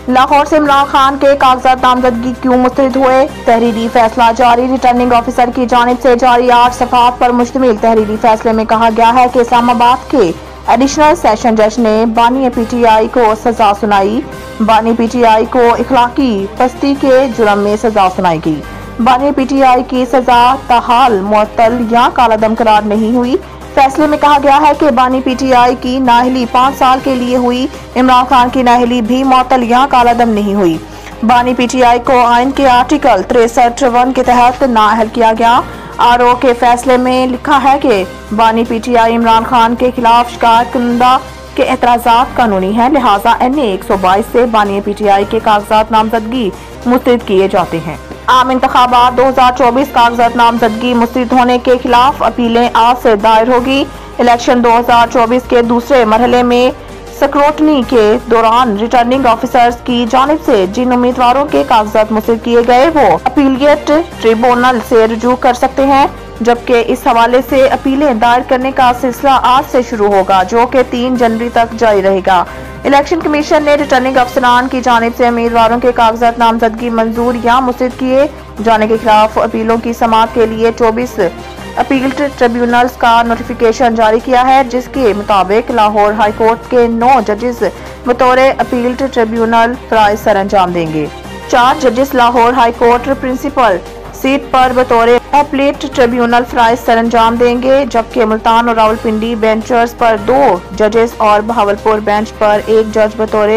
लाहौर से इमरान खान के कागजात नामजदगी क्यों मुस्तरद हुए? तहरीरी फैसला जारी। रिटर्निंग ऑफिसर की जानिब से जारी 8 सफ़हात पर मुश्तमिल तहरीरी फैसले में कहा गया है कि इस्लामाबाद के एडिशनल सेशन जज ने बानी PTI को सजा सुनाई। बानी PTI को इखलाकी पस्ती के जुर्म में सजा सुनाई गई। बानी PTI की सजा ताहाल मुअत्तल या कालादम करार नहीं हुई। फैसले में कहा गया है कि बानी PTI की नाअहली 5 साल के लिए हुई। इमरान खान की नाअहली भी मुअत्तल या कालादम नहीं हुई। बानी PTI को आइन के आर्टिकल 63(1) के तहत नाअहल किया गया। RO के फैसले में लिखा है कि बानी PTI इमरान खान के खिलाफ शिकायत कुंदा के एतराज़ात कानूनी हैं, लिहाजा NA 122 से बानी PTI के कागजात नामजदगी मुस्तरद किए जाते हैं। आम इंतखाबात 2024 कागजात नामजदगी मुस्तरद होने के खिलाफ अपीलें आज से दायर होगी। इलेक्शन 2024 के दूसरे मरहले में स्क्रूटनी के दौरान रिटर्निंग ऑफिसर्स की जानिब से जिन उम्मीदवारों के कागजात मुस्तरद किए गए वो अपीलियट ट्रिब्यूनल से रुजू कर सकते हैं, जबकि इस हवाले से अपीलें दायर करने का सिलसिला आज से शुरू होगा, जो कि 3 जनवरी तक जारी रहेगा। इलेक्शन कमीशन ने रिटर्निंग अफसरान की जानिब से उम्मीदवारों के कागजात नामजदगी मंजूर या मुस्तरद किए जाने के खिलाफ अपीलों की समाअत के लिए 24 अपील्ड ट्रिब्यूनल्स का नोटिफिकेशन जारी किया है, जिसके मुताबिक लाहौर हाई कोर्ट के 9 जजेस बतौर अपील्ड ट्रिब्यूनल फराइज सर अंजाम देंगे। 4 जजेस Lahore high court principal seat पर बतौर अपीलेट ट्रिब्यूनल फराइज सर अंजाम देंगे, जबकि मुल्तान और रावलपिंडी बेंचर्स पर 2 जजेस और बहावलपुर बेंच पर 1 जज बतौर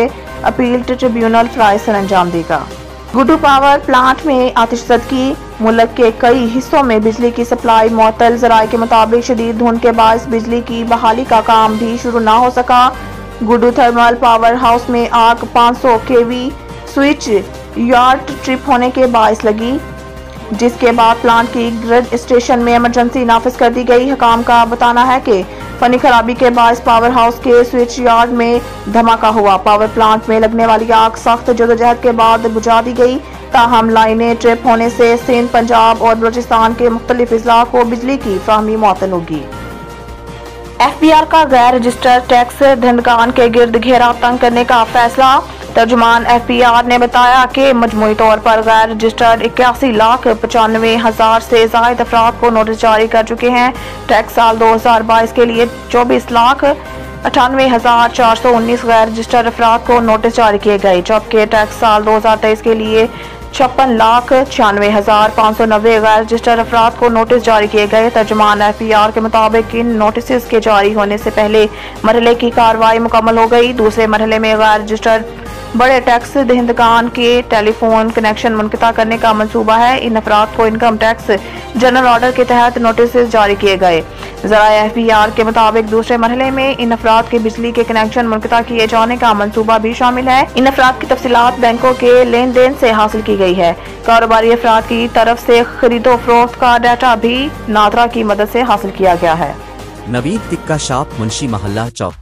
अपील्ड ट्रिब्यूनल फराइज सर अंजाम देगा। गुड्डू पावर प्लांट में आतिशज़दगी। मुल्क के कई हिस्सों में बिजली की सप्लाई मुअत्तल। ज़राए के मुताबिक शदीद धुंध के बायस बिजली की बहाली का काम भी शुरू न हो सका। गुड्डू थर्मल पावर हाउस में आग 500 kV स्विच यार्ड ट्रिप होने के बायस लगी, जिसके बाद प्लांट की ग्रिड स्टेशन में इमरजेंसी नाफिज कर दी गई। हकाम का बताना है कि फनी खराबी के बायस पावर हाउस के स्विच यार्ड में धमाका हुआ। पावर प्लांट में लगने वाली आग सख्त जदोजहद के बाद बुझा दी गई, ताहम लाइनें ट्रिप होने से सिंध, पंजाब और बलूचिस्तान के मुख्तलिफ अजला को बिजली की फराहमी मुअत्तल होगी। FBR का गैर रजिस्टर्ड टैक्स दहंदगान के गिर्द घेरा तंग करने का फैसला। तर्जुमान FBR ने बताया कि मजमूई तौर पर गैर रजिस्टर्ड 81,95,000 से जायद अफराद को नोटिस जारी कर चुके हैं। टैक्स साल 2022 के लिए 24,98,419 गैर रजिस्टर्ड अफराद को नोटिस जारी किए गए, जबकि टैक्स साल 2023 के लिए 56,96,590 गैर रजिस्टर्ड अफराद को नोटिस जारी किए गए। तर्जुमान FBR के मुताबिक इन नोटिस के जारी होने से पहले मरहले की कार्रवाई मुकम्मल हो गई। दूसरे मरहले में गैर रजिस्टर्ड बड़े टैक्स दहंदगान के टेलीफोन कनेक्शन मुनक़ता करने का मंसूबा है। इन अफराद को इनकम टैक्स जनरल ऑर्डर के तहत नोटिस जारी किए गए। ज़राए FBR के मुताबिक दूसरे मरहले में इन अफराद के बिजली के कनेक्शन मुनक़ता किए जाने का मंसूबा भी शामिल है। इन अफराद की तफसीलात बैंकों के लेन देन से हासिल की गई है। कारोबारी अफराद की तरफ से खरीदो फरोख्त का डाटा भी नादरा की मदद से हासिल किया गया है। नवीद टिक्का शॉप, मुंशी महल्ला चौक।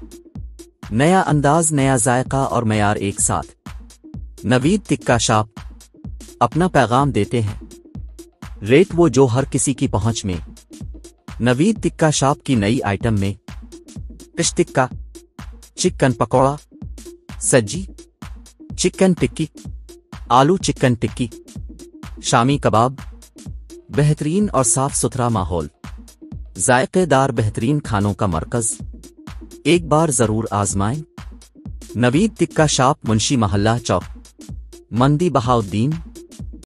नया अंदाज, नया जायका और मयार एक साथ। नवीद टिक्का शॉप अपना पैगाम देते हैं, रेट वो जो हर किसी की पहुंच में। नवीद टिक्का शॉप की नई आइटम में फिश टिक्का, चिकन पकौड़ा, सज्जी, चिकन टिक्की, आलू चिकन टिक्की, शामी कबाब, बेहतरीन और साफ सुथरा माहौल, जायकेदार बेहतरीन खानों का मरकज। एक बार जरूर आजमाएं। नवीद टिक्का शॉप, मुंशी महल्ला चौक, मंदी बहाउद्दीन।